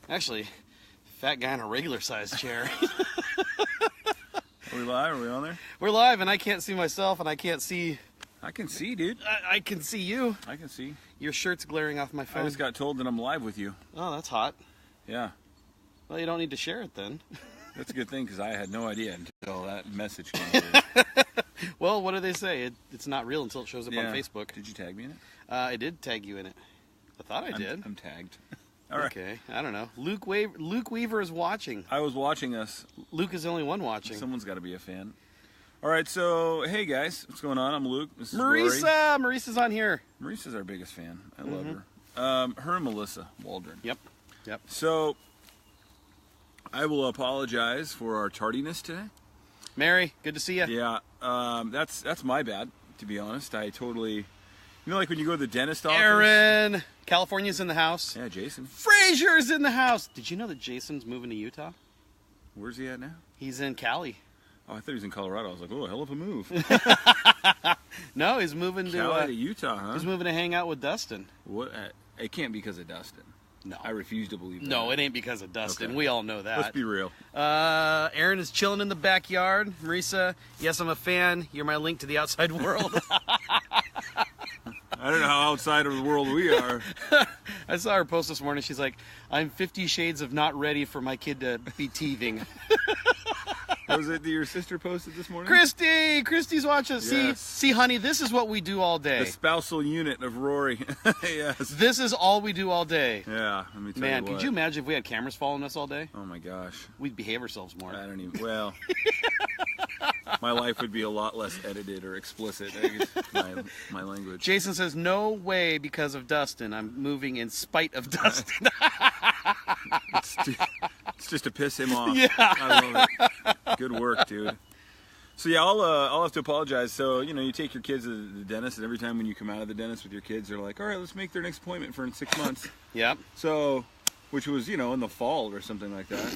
Actually, fat guy in a regular sized chair. Are we live? Are we on there? We're live, and I can't see myself, and I can't see... I can see, dude. I can see you. I can see. Your shirt's glaring off my phone. I just got told that I'm live with you. Oh, that's hot. Yeah. Well, you don't need to share it then. That's a good thing, because I had no idea until that message came through. Well, what do they say? It's not real until it shows up on Facebook. Did you tag me in it? I did tag you in it. I thought I did. I'm tagged. All right. Okay, I don't know. Luke Weaver is watching. I was watching us. Luke is the only one watching. Someone's got to be a fan. All right, so, hey guys, what's going on? I'm Luke. This is Marisa! Rory. Marissa's on here. Marissa's our biggest fan. I love her. Her and Melissa Waldron. Yep. So, I will apologize for our tardiness today. Mary, good to see you. Yeah, that's my bad, to be honest. I totally, you know, like when you go to the dentist office. Aaron, California's in the house. Yeah, Jason. Frazier's in the house. Did you know that Jason's moving to Utah? Where's he at now? He's in Cali. Oh, I thought he was in Colorado. I was like, oh, hell of a move. No, he's moving Cali to Utah, huh? He's moving to hang out with Dustin. What? It can't be because of Dustin. No. I refuse to believe that. No, it ain't because of Dustin. Okay. We all know that. Let's be real. Aaron is chilling in the backyard. Marissa, yes, I'm a fan. You're my link to the outside world. I don't know how outside of the world we are. I saw her post this morning. She's like, I'm 50 shades of not ready for my kid to be teething. Was it that your sister posted this morning? Christy's watching. Yes. See, honey, this is what we do all day. The spousal unit of Rory. Yes. This is all we do all day. Yeah, let me tell Man, you what. could you imagine if we had cameras following us all day? Oh my gosh. We'd behave ourselves more. I don't even, well, my life would be a lot less edited or explicit. I guess my language. Jason says, no way because of Dustin. I'm moving in spite of Dustin. It's just to piss him off. Yeah. I love it. Good work, dude. So yeah, I'll have to apologize. So, you know, you take your kids to the dentist, and every time when you come out of the dentist with your kids, they're like, all right, let's make their next appointment for in 6 months. Yep. So, which was, you know, in the fall or something like that.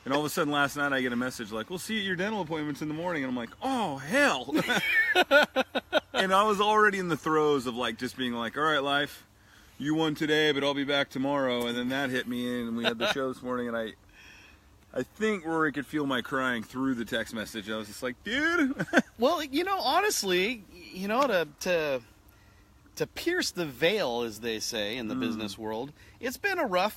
And all of a sudden last night I get a message like, we'll see you at your dental appointments in the morning. And I'm like, oh, hell. And I was already in the throes of like just being like, all right, life, you won today, but I'll be back tomorrow. And then that hit me, and we had the show this morning, and I think Rory could feel my crying through the text message. I was just like, dude. Well, you know, honestly, you know, to pierce the veil, as they say in the business world, it's been a rough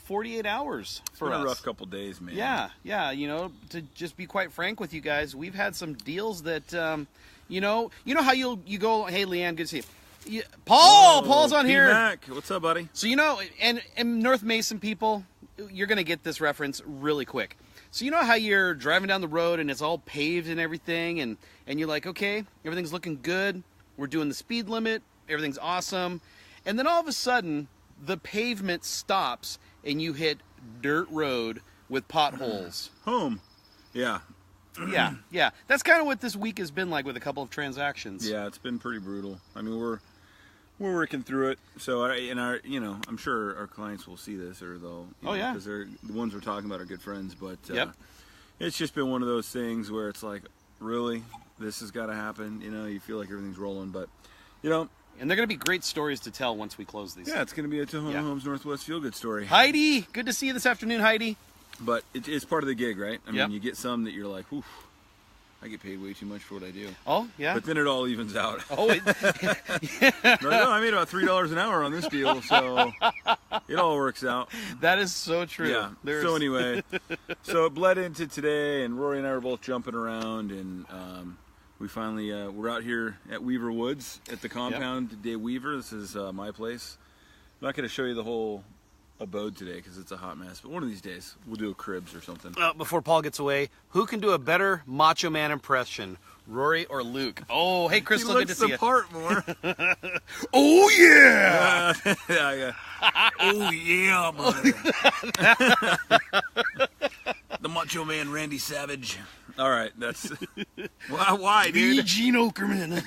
48 hours for us. It's been a rough couple days, man. Yeah. You know, to just be quite frank with you guys, we've had some deals that, you know how you go, hey, Leanne, good to see you. Paul's on here. Mac. What's up, buddy? So, you know, and North Mason people, you're going to get this reference really quick. So you know how you're driving down the road and it's all paved and everything, and you're like, okay, everything's looking good. We're doing the speed limit. Everything's awesome. And then all of a sudden, the pavement stops and you hit dirt road with potholes. Home. Yeah. Yeah. That's kind of what this week has been like with a couple of transactions. Yeah, it's been pretty brutal. I mean, we're working through it. So, you know, I'm sure our clients will see this, or they'll, because they're the ones we're talking about are good friends. But it's just been one of those things where it's like, really, this has got to happen. You know, you feel like everything's rolling, but you know. And they're going to be great stories to tell once we close these. Yeah, it's going to be a Tohono Homes Northwest feel-good story. Heidi, good to see you this afternoon, Heidi. But it's part of the gig, right? I mean, you get some that you're like, oof, I get paid way too much for what I do. Oh, yeah. But then it all evens out. Oh, no, I made about $3 an hour on this deal, so it all works out. That is so true. Yeah. So anyway, so it bled into today, and Rory and I were both jumping around, and we finally, we're out here at Weaver Woods at the compound, Day Weaver. This is my place. I'm not going to show you the whole abode today because it's a hot mess, but one of these days we'll do a cribs or something. Before Paul gets away, who can do a better Macho Man impression, Rory or Luke? Oh, hey, Crystal, good to see you. He looks the part more. Oh, yeah! Yeah. Oh, yeah, brother. The Macho Man, Randy Savage. All right, that's... Why, dude? Me, Gene Okerman.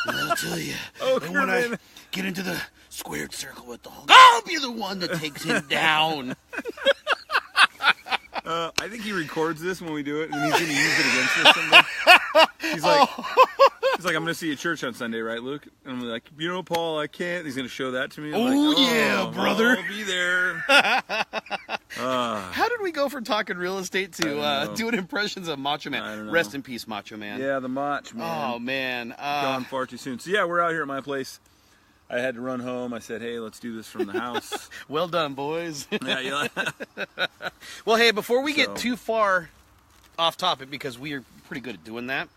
I'll tell you. Okerman. When I get into the squared circle with the Hulk, I'll be the one that takes him down. I think he records this when we do it, and he's going to use it against us someday. He's like, I'm going to see you at church on Sunday, right, Luke? And I'm like, you know, Paul, I can't. He's going to show that to me. I'm yeah, brother. I'll be there. How did we go from talking real estate to doing impressions of Macho I don't Man? know. Rest in peace, Macho Man. Yeah, the Mach, man. Oh, man. Gone far too soon. So, yeah, we're out here at my place. I had to run home. I said, hey, let's do this from the house. Well done, boys. Yeah. Well, hey, before we get too far off topic, because we are pretty good at doing that,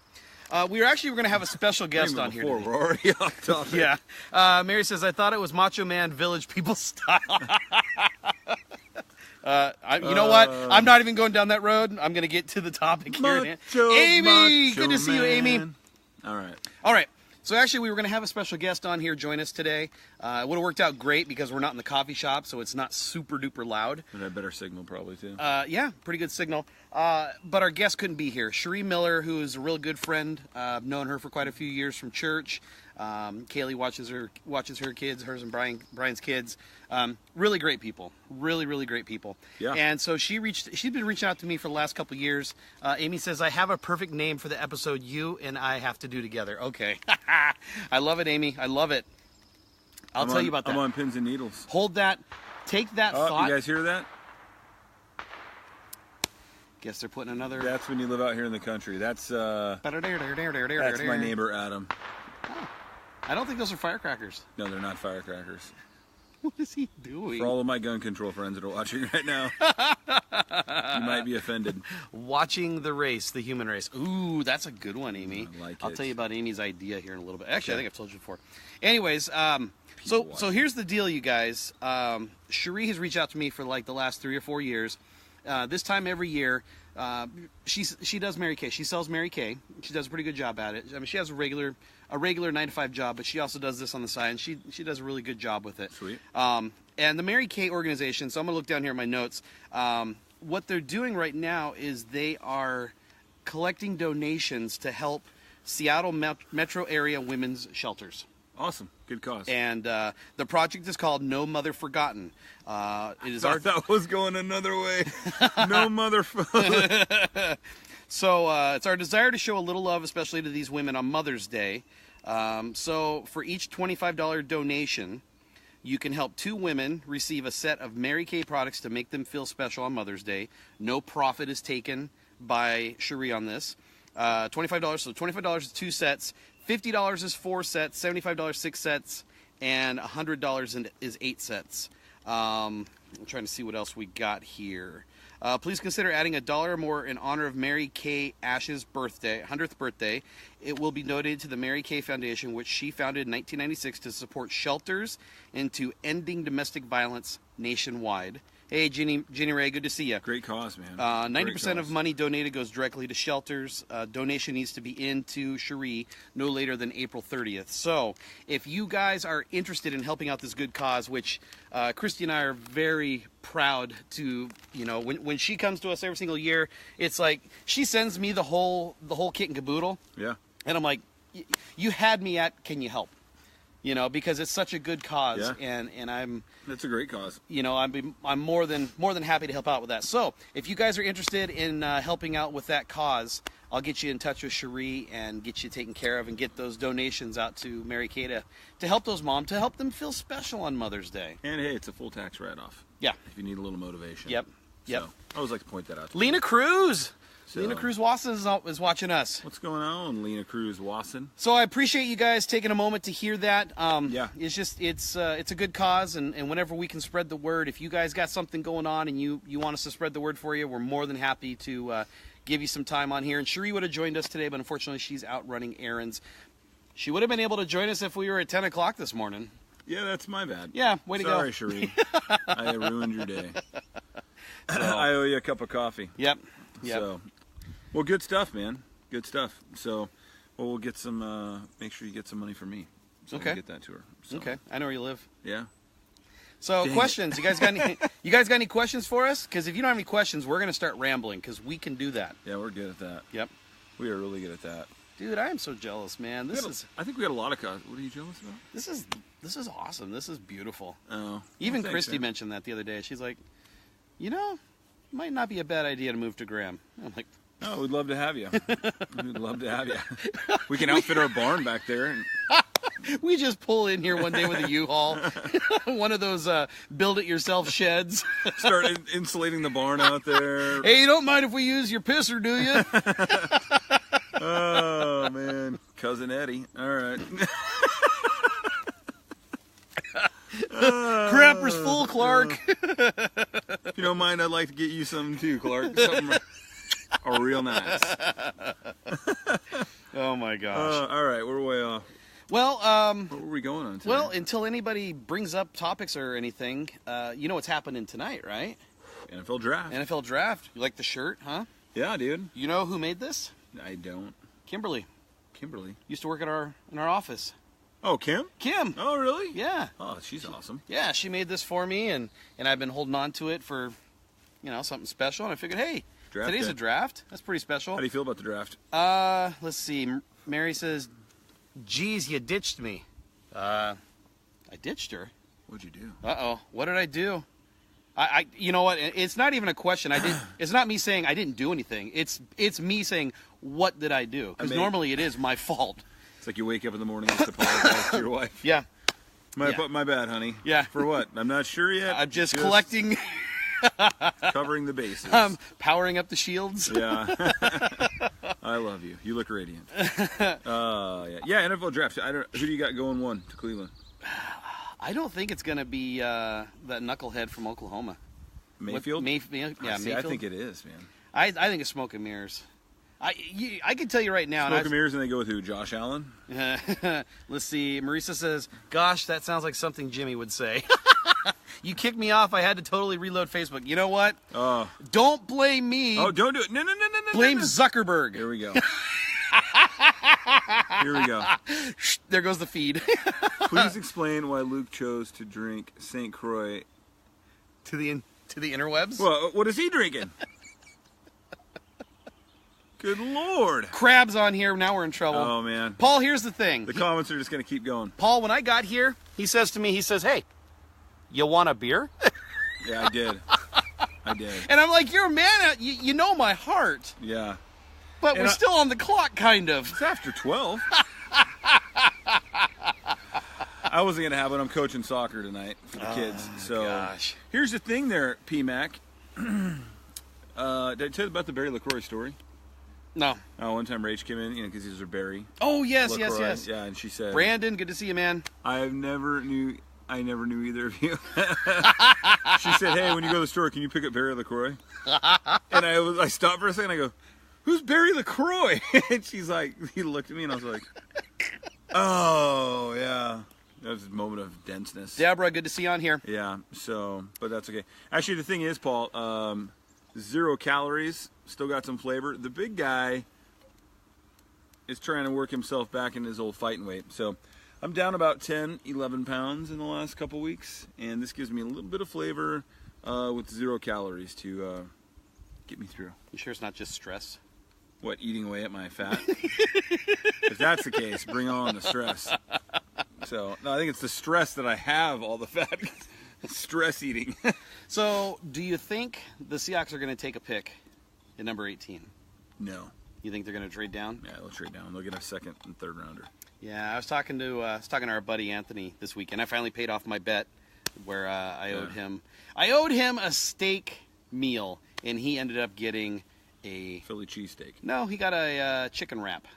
we're going to have a special guest on here today. We're already off topic. Yeah. Mary says, I thought it was Macho Man Village People style. You know what? I'm not even going down that road. I'm going to get to the topic here. Amy! Good to see you, Amy. All right. So actually, we were going to have a special guest on here join us today. It would have worked out great because we're not in the coffee shop, so it's not super duper loud. It had better signal probably too. Yeah, pretty good signal. But our guest couldn't be here. Cherie Miller, who is a real good friend. I've known her for quite a few years from church. Kaylee watches her kids, hers and Brian's kids. Really great people. Really great people. Yeah. And so she's been reaching out to me for the last couple of years. Amy says, I have a perfect name for the episode you and I have to do together. Okay. I love it, Amy. I love it. I'll tell you about that. I'm on pins and needles. Hold that. Take that thought. You guys hear that? Guess they're putting another... That's when you live out here in the country. That's my neighbor, Adam. Oh. I don't think those are firecrackers. No, they're not firecrackers. What is he doing? For all of my gun control friends that are watching right now, you might be offended. Watching the race, the human race. Ooh, that's a good one, Amy. I'll tell you about Amy's idea here in a little bit. Actually, I think I've told you before. Anyways, so here's the deal, you guys. Cherie has reached out to me for like the last 3 or 4 years. This time every year, she does Mary Kay. She sells Mary Kay. She does a pretty good job at it. I mean, she has a regular 9-to-5 job, but she also does this on the side, and she does a really good job with it. Sweet. And the Mary Kay organization, so I'm going to look down here at my notes. What they're doing right now is they are collecting donations to help Seattle metro area women's shelters. Awesome. Good cause. And the project is called No Mother Forgotten. It is that was going another way. No motherfucker. So it's our desire to show a little love, especially to these women on Mother's Day. So for each $25 donation, you can help 2 women receive a set of Mary Kay products to make them feel special on Mother's Day. No profit is taken by Cherie on this. $25, so $25 is 2 sets. $50 is 4 sets, $75 6 sets, and $100 is 8 sets. I'm trying to see what else we got here. Please consider adding $1 or more in honor of Mary Kay Ash's 100th birthday. It will be donated to the Mary Kay Foundation, which she founded in 1996 to support shelters and to ending domestic violence nationwide. Hey, Ginny Ray, good to see you. Great cause, man. 90% of money donated goes directly to shelters. Donation needs to be into Cherie no later than April 30th. So if you guys are interested in helping out this good cause, which Christy and I are very proud to, when she comes to us every single year, it's like she sends me the whole kit and caboodle. Yeah. And I'm like, you had me at, can you help? Because it's such a good cause, and I'm. That's a great cause. I'm more than happy to help out with that. So if you guys are interested in helping out with that cause, I'll get you in touch with Cherie and get you taken care of and get those donations out to Mary Kay to help those moms, to help them feel special on Mother's Day. And hey, it's a full tax write-off. Yeah. If you need a little motivation. Yep. So, I always like to point that out. Lena Cruz. Lena Cruz Wasson is watching us. What's going on, Lena Cruz Wasson? So I appreciate you guys taking a moment to hear that. It's a good cause, and whenever we can spread the word, if you guys got something going on and you want us to spread the word for you, we're more than happy to give you some time on here. And Cherie would have joined us today, but unfortunately she's out running errands. She would have been able to join us if we were at 10 o'clock this morning. Yeah, that's my bad. Yeah, way to go. Sorry, Cherie. I ruined your day. So, I owe you a cup of coffee. Yep. So, well, good stuff, man. Good stuff. So, we'll get some. Make sure you get some money for me. So okay. I can get that to her. So. Okay. I know where you live. Yeah. So, questions. You guys got any questions for us? Because if you don't have any questions, we're gonna start rambling because we can do that. Yeah, we're good at that. Yep. We are really good at that. Dude, I am so jealous, man. I think we got a lot of. What are you jealous about? This is awesome. This is beautiful. Oh. Even Christy mentioned that the other day. She's like, it might not be a bad idea to move to Graham. I'm like, oh, we'd love to have you. We'd love to have you. We can outfit our barn back there and We just pull in here one day with a U-Haul, one of those build-it-yourself sheds. Start insulating the barn out there. Hey, you don't mind if we use your pisser, do you? Oh, man. Cousin Eddie. All right. Crapper's full, Clark. If you don't mind, I'd like to get you some too, Clark. Something real nice. Oh, my gosh. All right, we're way off. Well, What were we going on today? well, until anybody brings up topics or anything, you know what's happening tonight, right? NFL draft. NFL draft. You like the shirt, huh? Yeah, dude. You know who made this? I don't. Kimberly. Kimberly. Used to work at in our office. Oh, Kim? Kim. Oh, really? Yeah. Oh, she's awesome. Yeah, she made this for me, and I've been holding on to it for, something special. And I figured, hey, Draft today's day. a draft. That's pretty special. How do you feel about the draft? Let's see. Mary says, "Geez, you ditched me." I ditched her. What'd you do? Uh-oh. What did I do? You know what? It's not even a question. It's not me saying I didn't do anything. It's me saying, what did I do? Because normally it is my fault. It's like you wake up in the morning and just apologize to your wife. Yeah. My bad, honey. Yeah. For what? I'm not sure yet. I'm just collecting, Covering the bases. powering up the shields. Yeah. I love you. You look radiant. Yeah. Yeah, NFL draft. Who do you got going one to Cleveland? I don't think it's going to be that knucklehead from Oklahoma. Mayfield? Yeah, See, Mayfield. I think it is, man. I think it's smoke and mirrors. I can tell you right now. Smoke and mirrors, and they go with who? Josh Allen? Let's see. Marisa says, "Gosh, that sounds like something Jimmy would say." You kicked me off. I had to totally reload Facebook. You know what? Don't blame me. Oh, don't do it. No. Blame no. Zuckerberg. Here we go. Here we go. There goes the feed. Please explain why Luke chose to drink St. Croix. to the interwebs. Well, what is he drinking? Good Lord. Crabs on here. Now we're in trouble. Oh, man. Paul, here's the thing. The comments are just going to keep going. Paul, when I got here, he says to me, "Hey, you want a beer?" Yeah, I did. And I'm like, "You're a man. You know my heart." Yeah. But we're still on the clock, kind of. It's after 12. I wasn't going to have it. I'm coaching soccer tonight for the kids. So gosh. Here's the thing there, P-Mac. Did I tell you about the Barry LaCroix story? No. Oh, one time Rach came in, because these are Barry. Oh, yes. Yeah, and she said, Brandon, good to see you, man. I never knew either of you. She said, "Hey, when you go to the store, can you pick up Barry LaCroix?" And I stopped for a second. I go, "Who's Barry LaCroix?" And she's like, he looked at me, and I was like, "Oh, yeah." That was a moment of denseness. Deborah, good to see you on here. Yeah, but that's okay. Actually, the thing is, Paul, 0 calories, still got some flavor. The big guy is trying to work himself back in his old fighting weight. So I'm down about 10, 11 pounds in the last couple weeks, and this gives me a little bit of flavor with 0 calories to get me through. You sure it's not just stress? What, eating away at my fat? If that's the case, bring on the stress. So, no, I think it's the stress that I have all the fat. Stress eating. So, do you think the Seahawks are going to take a pick at number 18? No. You think they're going to trade down? Yeah, they'll trade down. They'll get a second and third rounder. Yeah, I was talking to our buddy Anthony this weekend. I finally paid off my bet where I owed him a steak meal, and he ended up getting a Philly cheesesteak. No, he got a chicken wrap.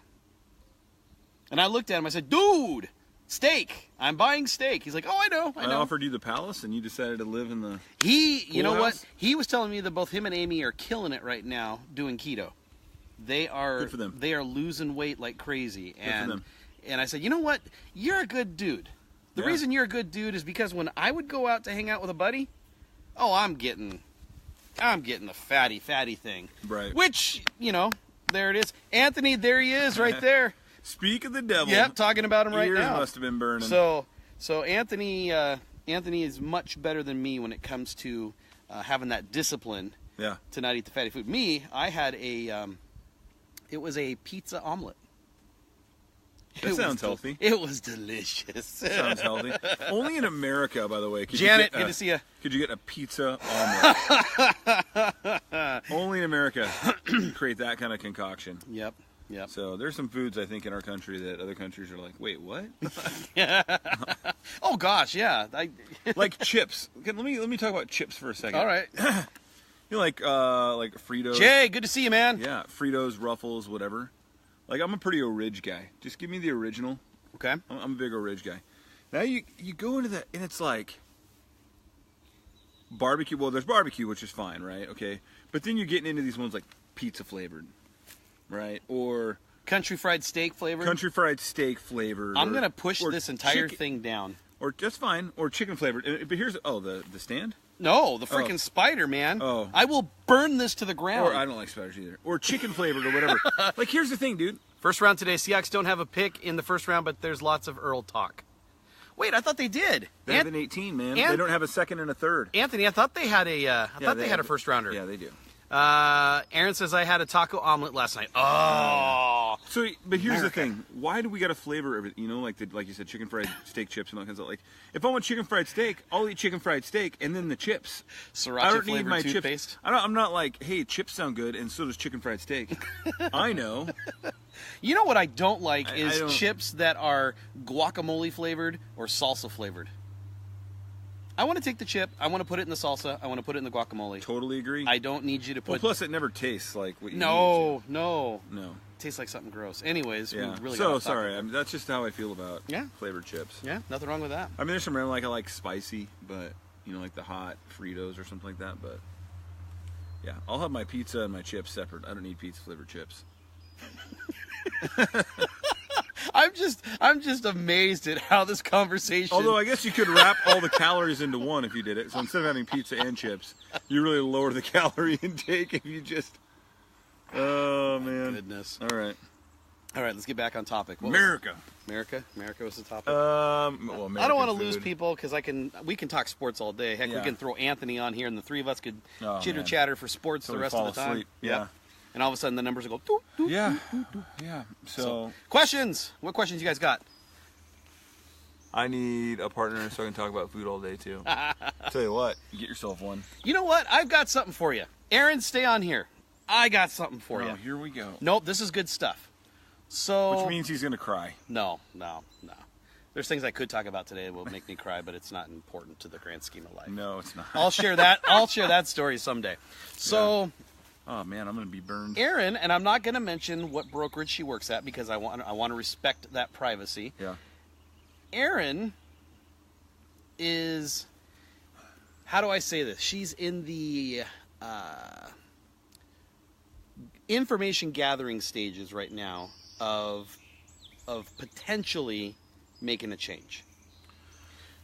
And I looked at him. I said, "Dude, steak! I'm buying steak." He's like, "Oh, I know." I offered you the palace, and you decided to live in the. You know what? house? He was telling me that both him and Amy are killing it right now doing keto. They are. Good for them. They are losing weight like crazy. Good for them. And I said, "You know what? You're a good dude. The reason you're a good dude is because when I would go out to hang out with a buddy, I'm getting the fatty thing." Right. Which, there it is. Anthony, there he is right there. Speak of the devil. Yep, talking about him right Ears now. must have been burning. So Anthony is much better than me when it comes to having that discipline to not eat the fatty food. Me, I had it was a pizza omelet. That sounds healthy. It was delicious. Sounds healthy. Only in America, by the way. Janet, good to see you. Could you get a pizza omelet? Only in America you create that kind of concoction. Yep. Yep. So there's some foods I think in our country that other countries are like, wait, what? Oh gosh, yeah. Like chips. Okay, let me talk about chips for a second. All right. You know, like Fritos. Jay, good to see you, man. Yeah, Fritos, Ruffles, whatever. Like I'm a pretty Orig guy. Just give me the original. Okay. I'm a big Orig guy. Now you go into that and it's like barbecue. Well, there's barbecue, which is fine, right? Okay. But then you're getting into these ones like pizza flavored, right? Or country fried steak flavored. Country fried steak flavored. I'm gonna push this entire chicken, thing down. Or just fine. Or chicken flavored. But here's the stand. No, the freaking spider, man. Oh. I will burn this to the ground. Or I don't like spiders either. Or chicken flavored or whatever. Like here's the thing, dude. First round today. Seahawks don't have a pick in the first round, but there's lots of Earl talk. Wait, I thought they did. They have an 18, man. They don't have a second and a third. Anthony, I thought they had a. They had a first rounder. Yeah, they do. Aaron says I had a taco omelet last night. Oh. So, but here's the thing: why do we got to flavor everything? You know, like you said, chicken fried steak chips and all kinds of like. If I want chicken fried steak, I'll eat chicken fried steak and then the chips. Sriracha I don't need flavored my toothpaste. chips. I'm not like, hey, chips sound good, and so does chicken fried steak. I know. You know what I don't like is I don't... chips that are guacamole flavored or salsa flavored. I want to take the chip. I want to put it in the salsa. I want to put it in the guacamole. Totally agree. I don't need you to put. Well, plus it never tastes like what you No. It tastes like something gross. Anyways, yeah. we really so got sorry. I mean, that's just how I feel about flavored chips. Yeah, nothing wrong with that. I mean, there's some random I like spicy, but you know, like the hot Fritos or something like that. But yeah, I'll have my pizza and my chips separate. I don't need pizza flavored chips. I'm just amazed at how this conversation. Although I guess you could wrap all the calories into one if you did it. So instead of having pizza and chips, you really lower the calorie intake if you just. Oh man! Goodness. All right, let's get back on topic. America was the topic. Well, I don't want to lose people because we can talk sports all day. Heck, Yeah. we can throw Anthony on here, and the three of us could chitter man. chatter for sports Till the we rest fall of the time. asleep. Yeah. And all of a sudden the numbers will go. Doop, doop, Yeah. doop, doop. Yeah. So questions. What questions you guys got? I need a partner so I can talk about food all day too. Tell you what, you get yourself one. You know what? I've got something for you. Aaron, stay on here. I got something for you. Here we go. Nope, this is good stuff. So, which means he's gonna cry. No. There's things I could talk about today that will make me cry, but it's not important to the grand scheme of life. No, it's not. I'll share that story someday. So. Yeah. Oh man, I'm gonna be burned. Aaron, and I'm not gonna mention what brokerage she works at because I want to respect that privacy. Yeah. Aaron is, how do I say this? She's in the information gathering stages right now of potentially making a change.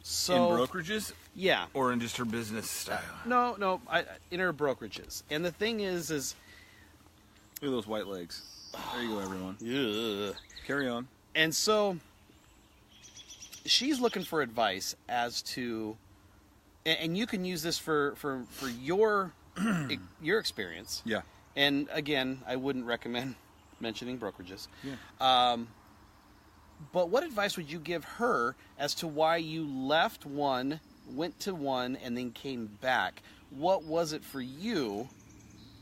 So in brokerages? Yeah. Or in just her business style? No, in her brokerages. And the thing is look at those white legs. There you go, everyone. Ugh. Carry on. And so she's looking for advice as to, and you can use this for your your experience. Yeah. And again, I wouldn't recommend mentioning brokerages. Yeah. But what advice would you give her as to why you left one, went to one, and then came back? What was it for you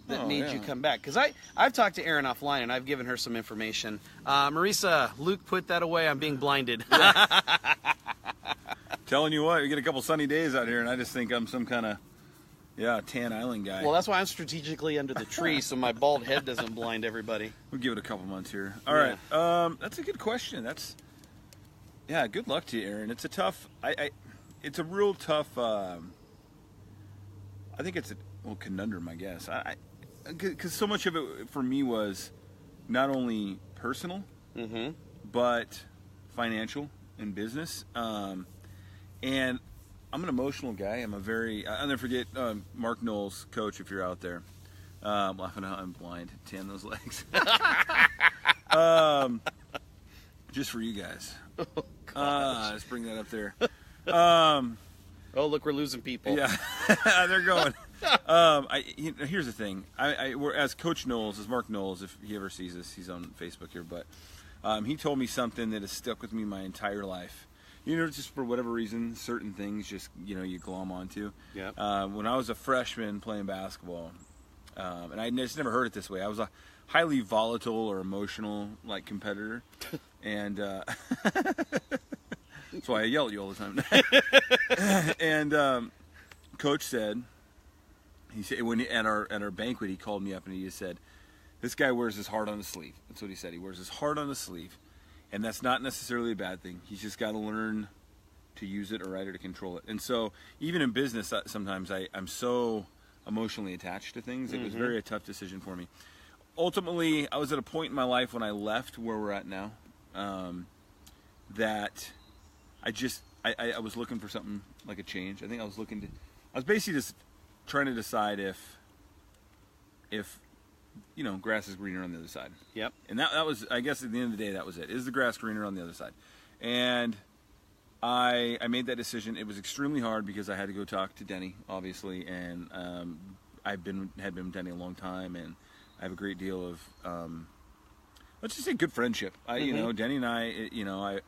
that made you come back? Because I've talked to Erin offline, and I've given her some information. Marisa, Luke, put that away. I'm being blinded. Yeah. Telling you what, we get a couple sunny days out here, and I just think I'm some kind of, tan island guy. Well, that's why I'm strategically under the tree, so my bald head doesn't blind everybody. We'll give it a couple months here. All right. That's a good question. Good luck to you, Aaron. It's a tough, it's a real tough, I think it's a conundrum, I guess. Because so much of it for me was not only personal, but financial and business. And I'm an emotional guy. I'll never forget Mark Knowles, coach, if you're out there. Laughing out, I'm blind. Tan those legs. Just for you guys. Let's bring that up there. Oh, look, we're losing people. Yeah, they're going. Here's the thing. As Coach Knowles, as Mark Knowles, if he ever sees this, he's on Facebook here, but he told me something that has stuck with me my entire life. Just for whatever reason, certain things just, you glom onto. Yeah. When I was a freshman playing basketball, and I just never heard it this way. I was a highly volatile or emotional like competitor, and that's why I yell at you all the time. And Coach said, he said at our banquet, he called me up and he just said, "This guy wears his heart on his sleeve." That's what he said. He wears his heart on his sleeve, and that's not necessarily a bad thing. He's just got to learn to use it, or right, or to control it. And so, even in business, sometimes I'm so emotionally attached to things. It was very a tough decision for me. Ultimately, I was at a point in my life when I left where we're at now, that I was looking for something like a change. I think I was basically just trying to decide if grass is greener on the other side. Yep. And that was, I guess, at the end of the day, that was it. Is the grass greener on the other side? And I made that decision. It was extremely hard because I had to go talk to Denny, obviously, and had been with Denny a long time, and I have a great deal of let's just say good friendship. Denny and I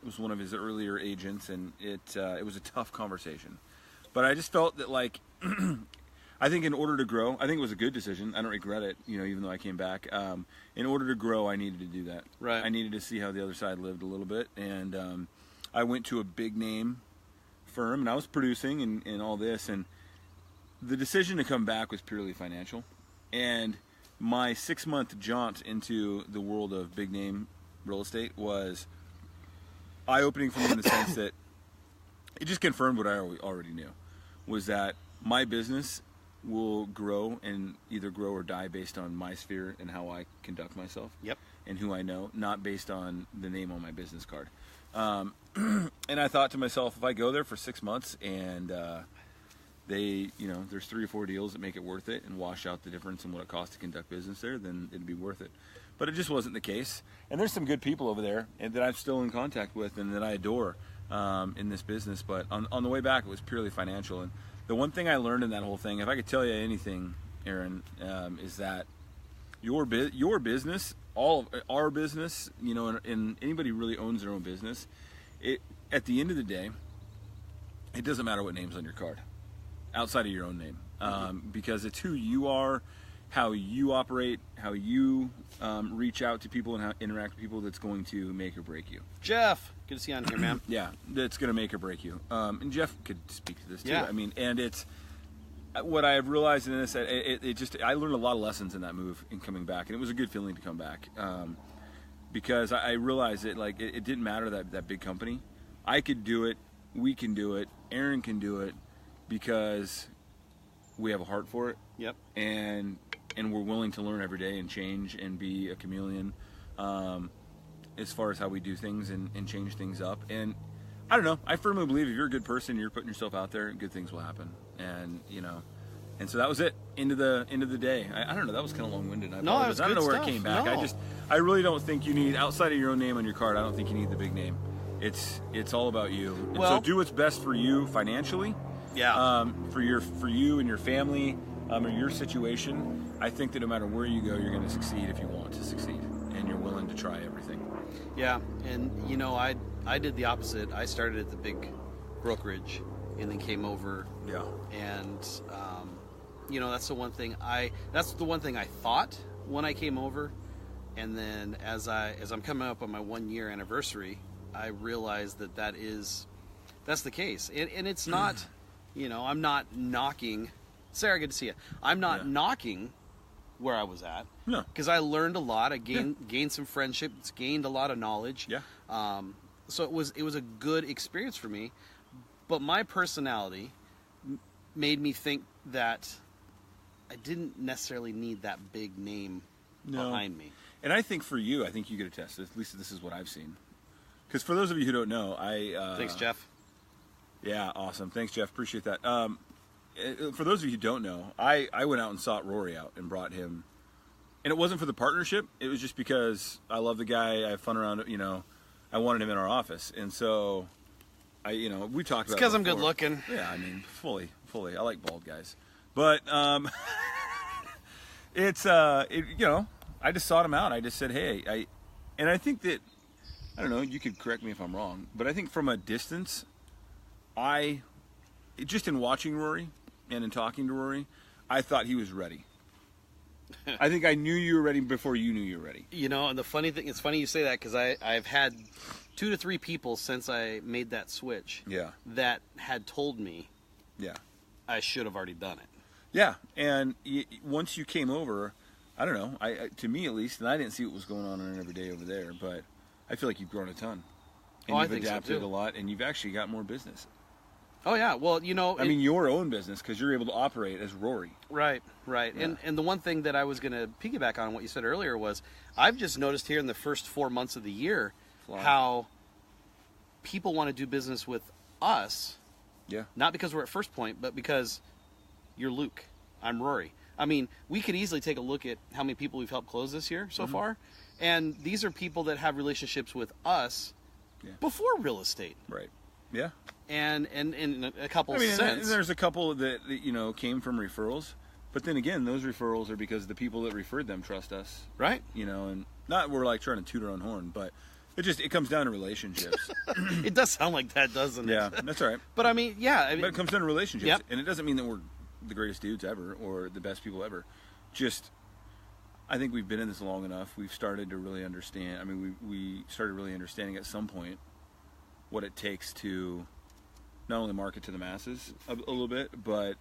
was one of his earlier agents, and it was a tough conversation. But I just felt that, like, I think in order to grow, I think it was a good decision. I don't regret it, even though I came back. In order to grow, I needed to do that. Right. I needed to see how the other side lived a little bit, and I went to a big name firm, and I was producing and all this, and the decision to come back was purely financial. And my 6-month jaunt into the world of big name real estate was eye-opening for me in the sense that it just confirmed what I already knew, was that my business will grow and either grow or die based on my sphere and how I conduct myself. Yep. And who I know, not based on the name on my business card. And I thought to myself, if I go there for 6 months and there's 3 or 4 deals that make it worth it and wash out the difference in what it costs to conduct business there, then it'd be worth it. But it just wasn't the case. And there's some good people over there and that I'm still in contact with and that I adore in this business. But on the way back, it was purely financial. And the one thing I learned in that whole thing, if I could tell you anything, Aaron, is that your business, all of our business, and anybody who really owns their own business, at the end of the day, it doesn't matter what name's on your card, outside of your own name, because it's who you are, how you operate, how you reach out to people and how interact with people that's going to make or break you. Jeff, good to see you on here, man. Yeah, that's going to make or break you. And Jeff could speak to this too. Yeah. I mean, and it's what I have realized in this. I learned a lot of lessons in that move in coming back, and it was a good feeling to come back because I realized that it didn't matter that big company. I could do it. We can do it. Aaron can do it because we have a heart for it. Yep. And we're willing to learn every day and change and be a chameleon as far as how we do things and change things up. And I don't know. I firmly believe if you're a good person, you're putting yourself out there, good things will happen. And and so that was it. End of the day. I don't know. That was kind of long-winded. I No, that was I don't know good where stuff. it came back. No. I really don't think you need, outside of your own name on your card, I don't think you need the big name. It's all about you. And Well, so do what's best for you financially. Yeah. For you and your family, or your situation. I think that no matter where you go, you're going to succeed if you want to succeed, and you're willing to try everything. Yeah, and I did the opposite. I started at the big brokerage, and then came over. Yeah. And that's the one thing I thought when I came over, and then as I'm coming up on my 1-year anniversary, I realized that's the case, and it's not. I'm not knocking. Sarah, good to see you. I'm not knocking where I was at. No. Because I learned a lot. I gained some friendships, gained a lot of knowledge. Yeah. So it was a good experience for me. But my personality made me think that I didn't necessarily need that big name behind me. And I think for you, I think you could attest. At least this is what I've seen. Because for those of you who don't know, Thanks, Jeff. Yeah, awesome. Thanks, Jeff. Appreciate that. For those of you who don't know, I went out and sought Rory out and brought him. And it wasn't for the partnership. It was just because I love the guy. I have fun around, I wanted him in our office. And so, we talked about it. It's because I'm good looking. Yeah, I mean, fully. I like bald guys. But I just sought him out. I just said, hey, and I think that, I don't know, you could correct me if I'm wrong, but I think from a distance, just in watching Rory and in talking to Rory, I thought he was ready. I think I knew you were ready before you knew you were ready. You know, and the funny thing, it's funny you say that because I've had 2 to 3 people since I made that switch Yeah. that had told me Yeah. I should have already done it. Yeah, and once you came over, I don't know, I to me at least, and I didn't see what was going on every day over there, but I feel like you've grown a ton. And I you've think so, adapted too. a lot, and you've actually got more business. Oh yeah, well, you know, I mean, your own business, because you're able to operate as Rory. right. Yeah. And the one thing that I was going to piggyback on what you said earlier was I've just noticed here in the first 4 months of the year Fly. how people want to do business with us, Yeah. not because we're at First Point, but because you're Luke, I'm Rory. I mean, we could easily take a look at how many people we've helped close this year so far, and these are people that have relationships with us before real estate. Right. Yeah. And in a couple I mean, and cents. there's a couple that came from referrals, but then again, those referrals are because the people that referred them trust us, Right? and not we're like trying to toot our own horn, but it comes down to relationships. It does sound like that, doesn't it? Yeah, that's all right. But I mean, yeah. But it comes down to relationships, Yep. and it doesn't mean that we're the greatest dudes ever or the best people ever. Just, I think we've been in this long enough. We've started to really understand. I mean, we started really understanding at some point what it takes to not only market to the masses a little bit, but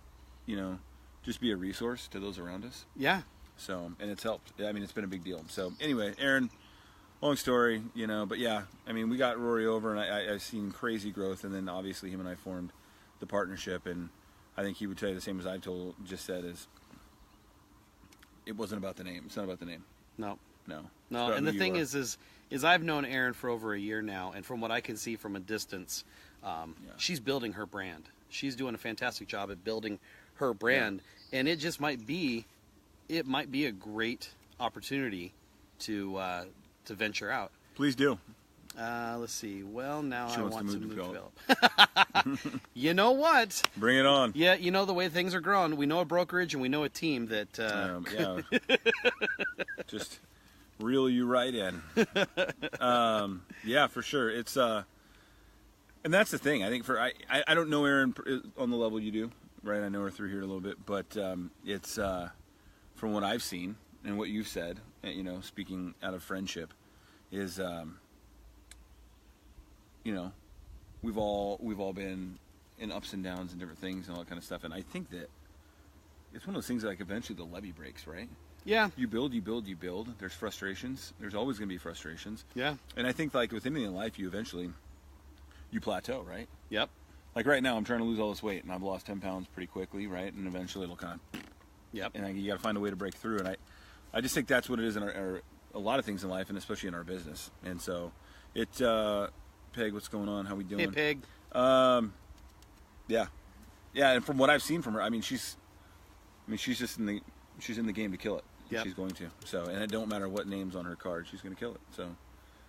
just be a resource to those around us. Yeah. So, and it's helped. I mean, it's been a big deal. So, anyway, Aaron, long story, but yeah, I mean, we got Rory over, and I've seen crazy growth, and then obviously him and I formed the partnership, and I think he would tell you the same as I've just said is it wasn't about the name. It's not about the name. No. No. No. And the thing is I've known Erin for over a year now, and from what I can see from a distance, she's building her brand. She's doing a fantastic job at building her brand, and it just might be a great opportunity to venture out. Please do. Let's see. Well, now She I wants want to to move move to develop. You know what? Bring it on. Yeah, you know the way things are growing. We know a brokerage and we know a team that. Yeah. Just reel you right in. Yeah, for sure. It's and that's the thing. I think I don't know Erin on the level you do, right? I know her through here a little bit, but it's from what I've seen and what you've said, speaking out of friendship, is we've all been in ups and downs and different things and all that kind of stuff, and I think that it's one of those things that, like, eventually the levee breaks, right? Yeah. You build. There's frustrations. There's always going to be frustrations. Yeah. And I think, like, with anything in life, you plateau, right? Yep. Like right now, I'm trying to lose all this weight, and I've lost 10 pounds pretty quickly, right? And eventually it'll kind of... Yep. And you got to find a way to break through. And I just think that's what it is in a lot of things in life, and especially in our business. And so, Peg, what's going on? How we doing? Hey, Peg. Yeah. And from what I've seen from her, I mean, she's just in the game to kill it. Yep. She's going to. So, and it don't matter what name's on her card, she's going to kill it. So,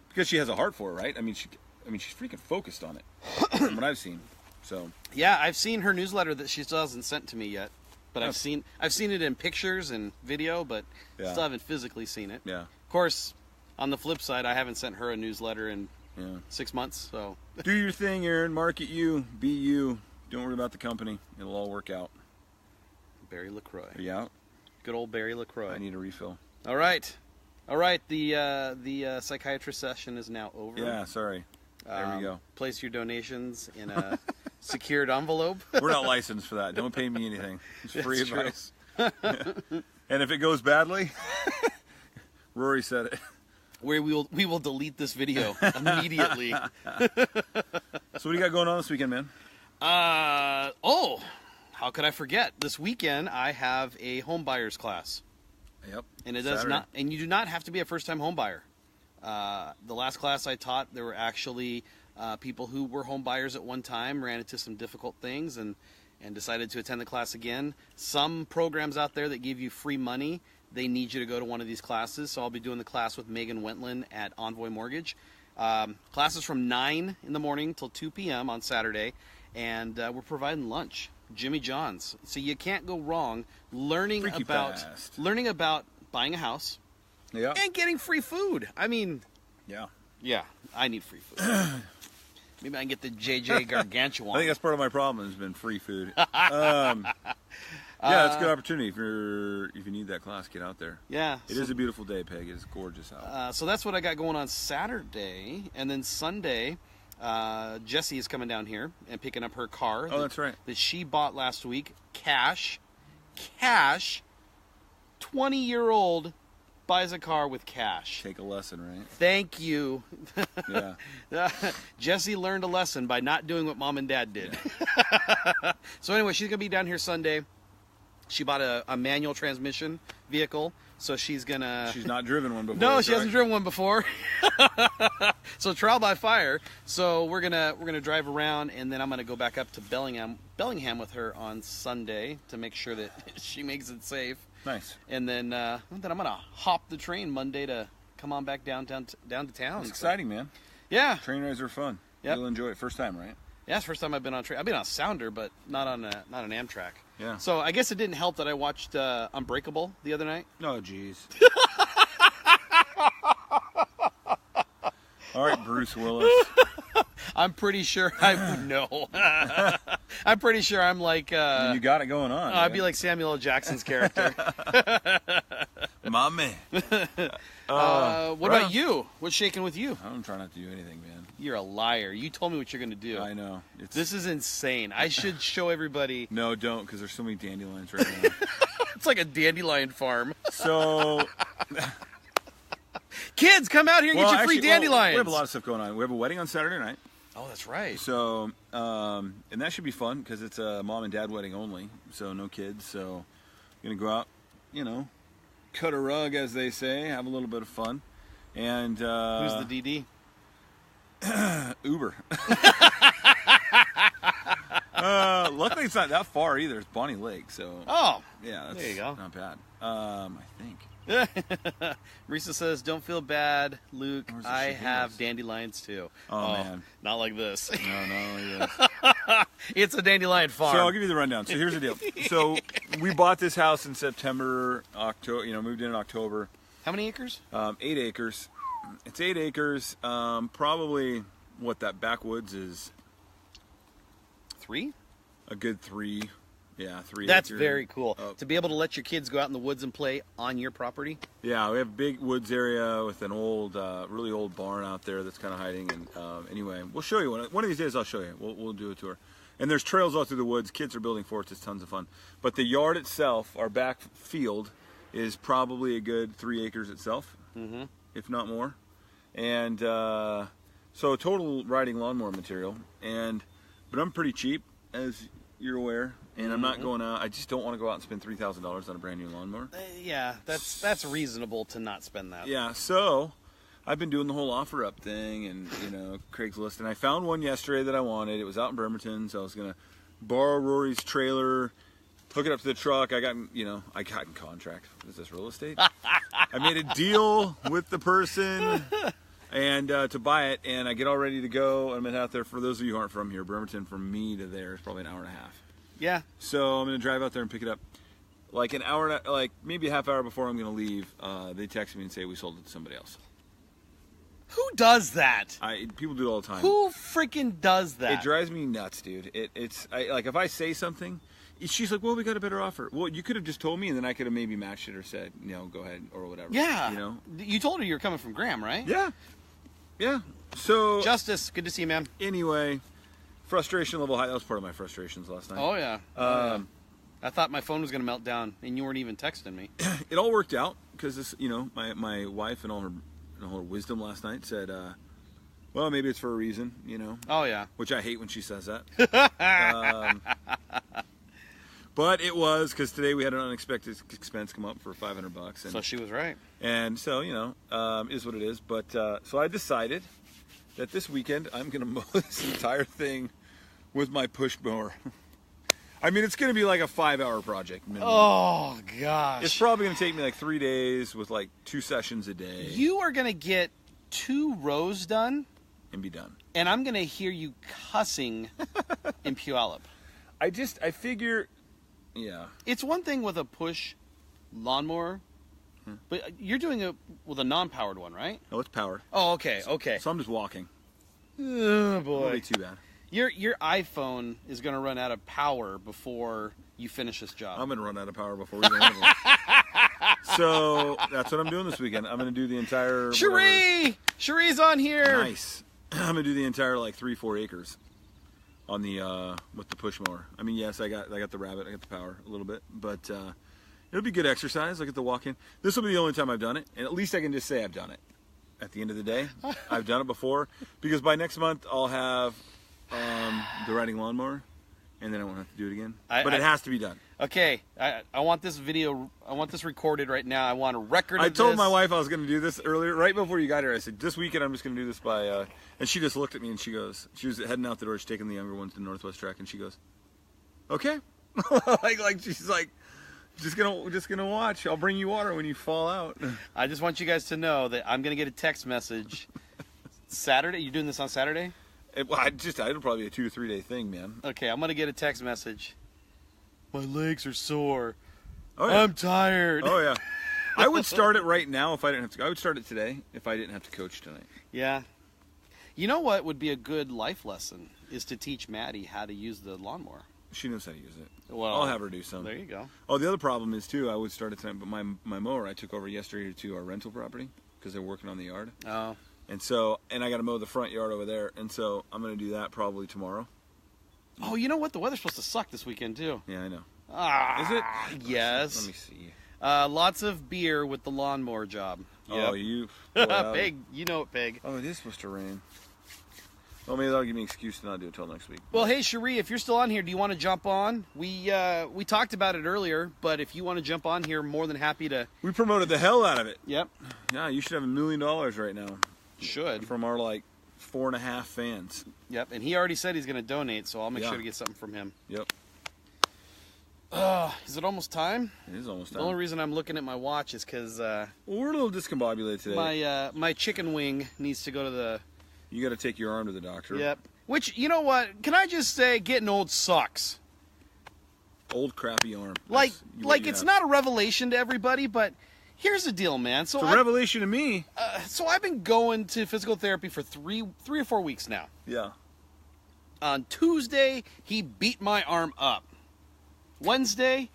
because she has a heart for it, right? I mean, she's freaking focused on it. From what I've seen. So. Yeah, I've seen her newsletter that she still hasn't sent to me yet, but I've seen it in pictures and video, but still haven't physically seen it. Yeah. Of course, on the flip side, I haven't sent her a newsletter in 6 months. So. Do your thing, Aaron. Market you. Be you. Don't worry about the company. It'll all work out. Barry LaCroix. Are you out? Good old Barry LaCroix. I need a refill. All right. The psychiatrist session is now over. Yeah, sorry. There we go. Place your donations in a secured envelope. We're not licensed for that. Don't pay me anything. It's free That's true. advice. And if it goes badly, Rory said it. We will delete this video immediately. So what do you got going on this weekend, man? How could I forget? This weekend I have a home buyers class. Yep. And it does not, and you do not have to be a first-time home buyer. The last class I taught, there were actually people who were home buyers at one time, ran into some difficult things, and decided to attend the class again. Some programs out there that give you free money, they need you to go to one of these classes. So I'll be doing the class with Megan Wentland at Envoy Mortgage. Classes from 9 in the morning till 2 p.m. on Saturday, and we're providing lunch. Jimmy John's. So you can't go wrong learning about buying a house and getting free food. I mean, yeah, I need free food. Maybe I can get the JJ Gargantuan. I think that's part of my problem has been free food. Yeah, it's a good opportunity if you need that class, get out there. Yeah. It is a beautiful day, Peg. It is gorgeous out. So that's what I got going on Saturday, and then Sunday, Jessie is coming down here and picking up her car. Oh, that's right. That she bought last week, cash. 20-year-old buys a car with cash. Take a lesson, right? Thank you. Yeah. Jessie learned a lesson by not doing what Mom and Dad did. Yeah. So anyway, she's gonna be down here Sunday. She bought a manual transmission vehicle, so she's gonna... She's not driven one before. No, she hasn't driven one before. So trial by fire. So we're gonna drive around, and then I'm gonna go back up to Bellingham with her on Sunday to make sure that she makes it safe. Nice. And then I'm gonna hop the train Monday to come on back down to town. It's exciting, man. Yeah. Train rides are fun. Yep. You'll enjoy it. First time, right? Yeah, it's the first time I've been on train. I've been on Sounder, but not an Amtrak. Yeah. So I guess it didn't help that I watched Unbreakable the other night. Oh, jeez. All right, Bruce Willis. I'm pretty sure I would know. I'm pretty sure I'm like... I mean, you got it going on. I'd be like Samuel L. Jackson's character. My man. What about you? What's shaking with you? I'm trying not to do anything, man. You're a liar. You told me what you're going to do. I know. This is insane. I should show everybody. No, don't, because there's so many dandelions right now. It's like a dandelion farm. So... Kids, come out here and get your free dandelions. We have a lot of stuff going on. We have a wedding on Saturday night. Oh, that's right. So, and that should be fun because it's a mom and dad wedding only. So no kids. So, going to go out, cut a rug, as they say, have a little bit of fun. And who's the DD? Uber. Luckily, it's not that far either. It's Bonnie Lake. So, yeah, that's there you go. Not bad. I think. Marisa says, "Don't feel bad, Luke. I have house? Dandelions too." Oh man, not like this. No, not like this. It's a dandelion farm. So I'll give you the rundown. So here's the deal. So we bought this house in September, October. Moved in October. How many acres? 8 acres. It's 8 acres. Probably what that backwoods is. 3? A good 3. Yeah, 3 That's acres. very cool. To be able to let your kids go out in the woods and play on your property. Yeah, we have a big woods area with an old, really old barn out there that's kind of hiding. And anyway, we'll show you one of these days. I'll show you. We'll do a tour. And there's trails all through the woods. Kids are building forts. It's tons of fun. But the yard itself, our back field, is probably a good 3 acres itself, if not more. And so total riding lawnmower material. But I'm pretty cheap, as you're aware. And I'm not going out. I just don't want to go out and spend $3,000 on a brand new lawnmower. Yeah, that's reasonable to not spend that. Yeah, so I've been doing the whole offer up thing and Craigslist, and I found one yesterday that I wanted. It was out in Bremerton, so I was gonna borrow Rory's trailer, hook it up to the truck. I got in contract. Is this real estate? I made a deal with the person and to buy it, and I get all ready to go. I'm out there. For those of you who aren't from here, Bremerton from me to there is probably an hour and a half. Yeah. So I'm gonna drive out there and pick it up. Like an hour, like maybe a half hour before I'm gonna leave, they text me and say we sold it to somebody else. Who does that? People do it all the time. Who freaking does that? It drives me nuts, dude. It's like if I say something, she's like, "Well, we got a better offer." Well, you could have just told me, and then I could have maybe matched it or said, go ahead or whatever. Yeah. You told her you were coming from Graham, right? Yeah. Yeah. So Justice, good to see you, man. Anyway, frustration level high. That was part of my frustrations last night. Oh yeah. I thought my phone was gonna melt down, and you weren't even texting me. It all worked out because this, my wife and all her wisdom last night said, well, maybe it's for a reason, Oh yeah. Which I hate when she says that. But it was because today we had an unexpected expense come up for $500. And so she was right. And so is what it is. But so I decided that this weekend I'm gonna mow this entire thing with my push mower. I mean, it's going to be like a 5-hour project minimum. Oh, gosh. It's probably going to take me like 3 days with like 2 sessions a day. You are going to get 2 rows done. And be done. And I'm going to hear you cussing in Puyallup. I figure, yeah. It's one thing with a push lawnmower, but you're doing it with a non-powered one, right? No, it's powered. Oh, okay, okay. So I'm just walking. Oh, boy. Won't be too bad. Your iPhone is going to run out of power before you finish this job. I'm going to run out of power before either one of them. So that's what I'm doing this weekend. I'm going to do the entire... Cherie's on here! Nice. I'm going to do the entire, like, 3-4 acres on the, with the push mower. I mean, yes, I got the rabbit, I got the power a little bit, but it'll be good exercise. I get to walk in. This will be the only time I've done it, and at least I can just say I've done it. At the end of the day, I've done it before, because by next month I'll have the riding lawnmower, and then I won't have to do it again. But it has to be done. Okay, I want this video, I want this recorded right now. I want a record of I told this. my wife I was going to do this earlier, right before you got here. I said, this weekend I'm just going to do this by, and she just looked at me and she goes, she was heading out the door, she's taking the younger ones to Northwest Track, and she goes, okay. like she's like, just gonna watch. I'll bring you water when you fall out. I just want you guys to know that I'm gonna get a text message Saturday. You doing this on Saturday? It'll probably be a 2 to 3 day thing, man. Okay, I'm gonna get a text message. My legs are sore. Oh, yeah. I'm tired. Oh yeah. I would start it right now if I didn't have to. I would start it today if I didn't have to coach tonight. Yeah. You know what would be a good life lesson is to teach Maddie how to use the lawnmower. She knows how to use it. Well, I'll have her do some. There you go. Oh, the other problem is too. I would start it tonight, but my mower I took over yesterday to our rental property because they're working on the yard. Oh. And so, and I got to mow the front yard over there, and so I'm going to do that probably tomorrow. Oh, you know what? The weather's supposed to suck this weekend too. Yeah, I know. Ah, is it? Yes. Let me see. Lots of beer with the lawnmower job. Yep. Oh, you. Pig. You know it, Pig. Oh, it is supposed to rain. Well, maybe that'll give me an excuse to not do it till next week. Well, hey, Cherie, if you're still on here, do you want to jump on? We talked about it earlier, but if you want to jump on here, more than happy to. We promoted the hell out of it. Yep. Yeah, you should have $1 million right now. Should. From our, 4.5 fans. Yep, and he already said he's going to donate, so I'll make sure to get something from him. Yep. Is it almost time? It is almost time. The only reason I'm looking at my watch is because well, we're a little discombobulated today. my chicken wing needs to go to the... You got to take your arm to the doctor. Yep. Which, you know what? Can I just say, getting old sucks. Old crappy arm. Like it's not a revelation to everybody, but here's the deal, man. It's a revelation to me. So I've been going to physical therapy for three or 4 weeks now. Yeah. On Tuesday, he beat my arm up. Wednesday,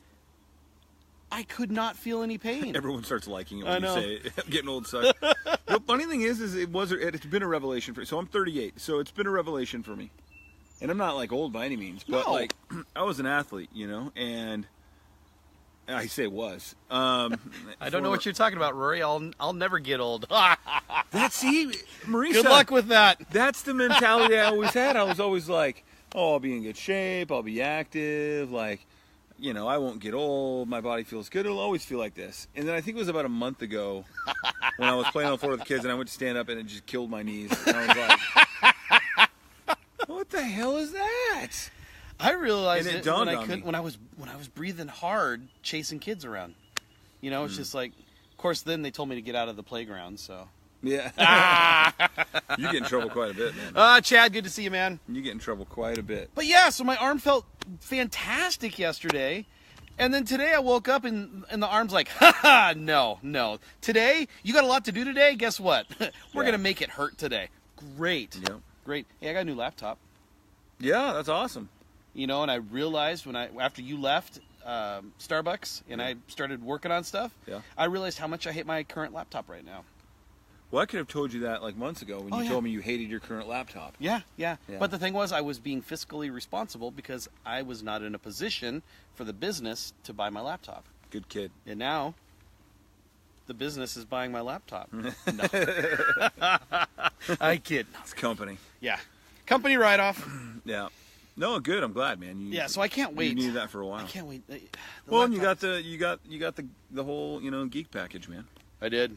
I could not feel any pain. Everyone starts liking it when you say it. Getting old sucks. The funny thing is it's been a revelation for. So I'm 38, so it's been a revelation for me, and I'm not old by any means, but I was an athlete, and I say was. I don't know what you're talking about, Rory. I'll never get old. Marisa. Good luck with that. That's the mentality I always had. I was always like, oh, I'll be in good shape. I'll be active. I won't get old. My body feels good. It'll always feel like this. And then I think it was about a month ago when I was playing on the floor with the kids and I went to stand up and it just killed my knees. And I was like, what the hell is that? I realized and it dawned on me when I was breathing hard chasing kids around. It's just of course, then they told me to get out of the playground, so. Yeah. You get in trouble quite a bit, man. Chad, good to see you, man. You get in trouble quite a bit. But yeah, so my arm felt fantastic yesterday. And then today I woke up and the arm's like, no. Today, you got a lot to do today? Guess what? We're going to make it hurt today. Great. Yep. Great. Hey, I got a new laptop. Yeah, that's awesome. And I realized after you left Starbucks and I started working on stuff, I realized how much I hate my current laptop right now. Well, I could have told you that months ago when you told me you hated your current laptop. Yeah. But the thing was, I was being fiscally responsible because I was not in a position for the business to buy my laptop. Good kid. And now, the business is buying my laptop. No. I kid. It's company. Yeah. Company write-off. Yeah. No, good. I'm glad, man. So I can't wait. You needed that for a while. I can't wait. Well, and you got the whole geek package, man. I did.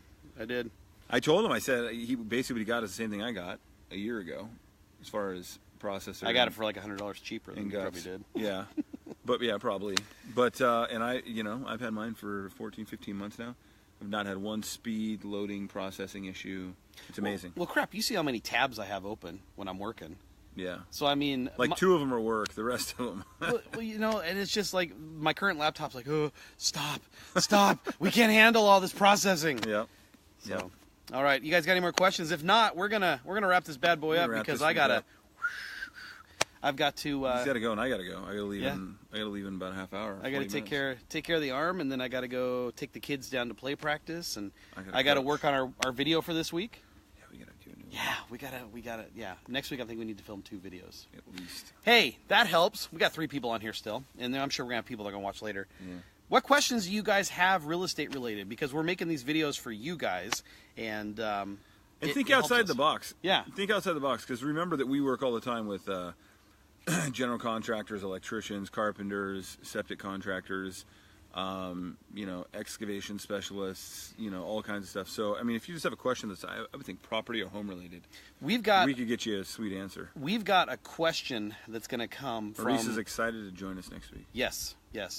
I told him. I said he basically got is the same thing I got a year ago, as far as processor. I got it for $100 cheaper than you probably did. Yeah, but yeah, probably. But and I've had mine for 14, 15 months now. I've not had one speed, loading, processing issue. It's amazing. Well, crap! You see how many tabs I have open when I'm working. Yeah. So I mean, 2 of them are work. The rest of them. well, and it's just my current laptop's like, oh, stop! We can't handle all this processing. Yeah. So. Yeah. All right, you guys got any more questions? If not, we're gonna wrap this bad boy up because I gotta I've got to. He's got to go, and I got to go. I got to leave. Yeah. I got to leave in about a half hour. I got to 40 minutes. take care of the arm, and then I got to go take the kids down to play practice, and I I got to coach. work on our video for this week. Yeah, we got to do a new one. Yeah, we gotta. Yeah, next week I think we need to film 2 videos. At least. Hey, that helps. We got 3 people on here still, and then I'm sure we're gonna have people that are gonna watch later. Yeah. What questions do you guys have real estate related? Because we're making these videos for you guys, and Think it helps outside us. the box. Yeah. Think outside the box, because remember that we work all the time with general contractors, electricians, carpenters, septic contractors, excavation specialists, all kinds of stuff. So, I mean, if you just have a question that's, I would think property or home related, we could get you a sweet answer. We've got a question that's going to come from. Maurice is excited to join us next week. Yes.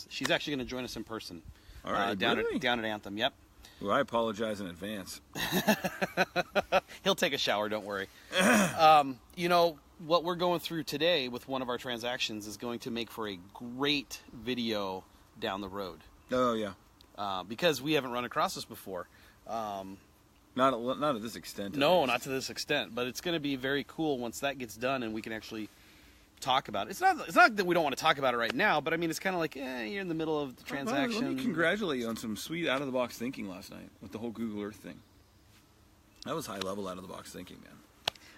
She's actually going to join us in person. All right, down really? at Anthem. Yep. Well, I apologize in advance. He'll take a shower. Don't worry. What we're going through today with one of our transactions is going to make for a great video down the road. Oh yeah. Because we haven't run across this before. Not at this extent. No, not to this extent. But it's going to be very cool once that gets done and we can actually talk about it. It's not that we don't want to talk about it right now, but I mean, it's kind of like, you're in the middle of the transaction. Let me congratulate you on some sweet out-of-the-box thinking last night with the whole Google Earth thing. That was high-level out-of-the-box thinking, man.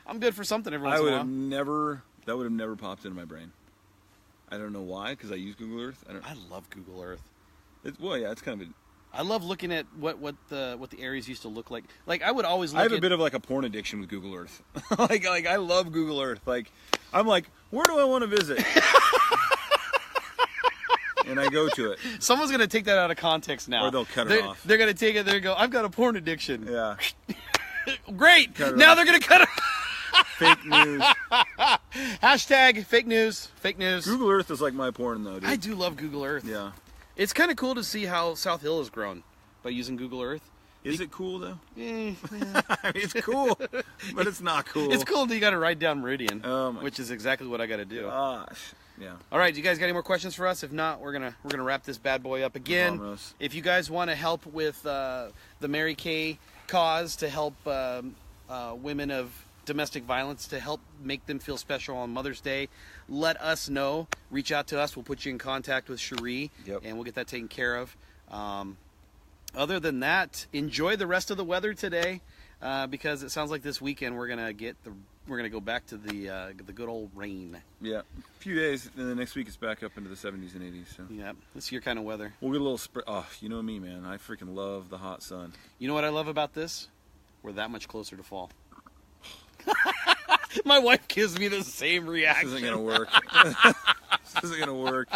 I'm good for something every once in a while. That would have never popped into my brain. I don't know why, because I use Google Earth. I love Google Earth. It's kind of I love looking at what the areas used to look like. Like I would always look I have a bit of like a porn addiction with Google Earth. like I love Google Earth. Like I'm like, where do I want to visit? And I go to it. Someone's gonna take that out of context now. Or they'll cut it off. They're gonna take it. They go, I've got a porn addiction. Yeah. Great. Now they're gonna cut it. Fake news. Hashtag fake news. Fake news. Google Earth is like my porn though, dude. I do love Google Earth. Yeah. It's kind of cool to see how South Hill has grown by using Google Earth. Is it cool though? Yeah. I mean, it's cool, but it's not cool. It's cool until you got to ride down Meridian, Oh my which is exactly what I got to do. Gosh. Yeah. All right, do you guys got any more questions for us? If not, we're gonna wrap this bad boy up again. Almost. If you guys want to help with the Mary Kay cause to help women of domestic violence, to help make them feel special on Mother's Day, let us know. Reach out to us. We'll put you in contact with Cherie, Yep. and we'll get that taken care of. Other than that, enjoy the rest of the weather today, because it sounds like this weekend we're gonna go back to the good old rain. Yeah. A few days, and then next week it's back up into the 70s and 80s. So Yeah, it's your kind of weather. we'll get a little Oh, you know me, man. I freaking love the hot sun. You know what I love about this? We're that much closer to fall. My wife gives me the same reaction. This isn't gonna work. This isn't gonna work.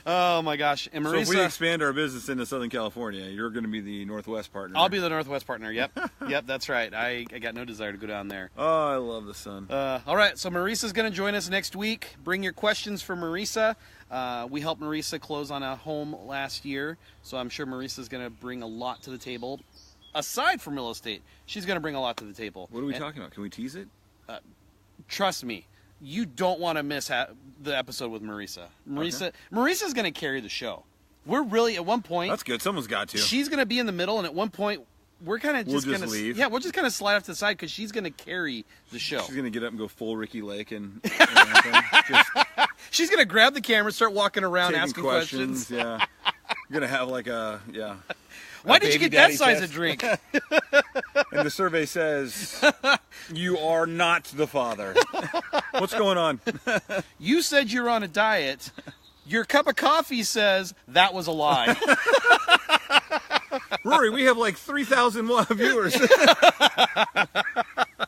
Oh my gosh! And So if we Marisa, expand our business into Southern California, you're going to be the Northwest partner. I'll be the Northwest partner. Yep, yep, that's right. I got no desire to go down there. Oh, I love the sun. All right, so Marisa's going to join us next week. Bring your questions for Marisa. We helped Marisa close on a home last year, so I'm sure Marisa's going to bring a lot to the table. Aside from real estate, she's going to bring a lot to the table. What are we talking about? Can we tease it? Trust me, you don't want to miss the episode with Marisa. Marisa's going to carry the show. We're really, at one point... That's good. Someone's got to. She's going to be in the middle, and at one point, we're kind of just going to... leave. Yeah, we'll just kind of slide off to the side, because she's going to carry the show. She's going to get up and go full Ricky Lake and just She's going to grab the camera, start walking around, taking asking questions. Yeah. You're going to have like a, Why a did you baby get that daddy size test. of drink? And the survey says, you are not the father. What's going on? You said you're on a diet. Your cup of coffee says that was a lie. Rory, we have like 3,000 viewers.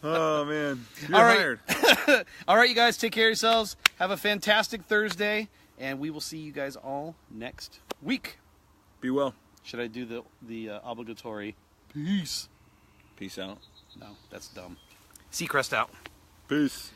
Oh, man. You're All right. hired. All right, you guys, take care of yourselves. Have a fantastic Thursday, and we will see you guys all next week. Be well. Should I do the obligatory peace? Peace out. No, that's dumb. Seacrest out. Peace.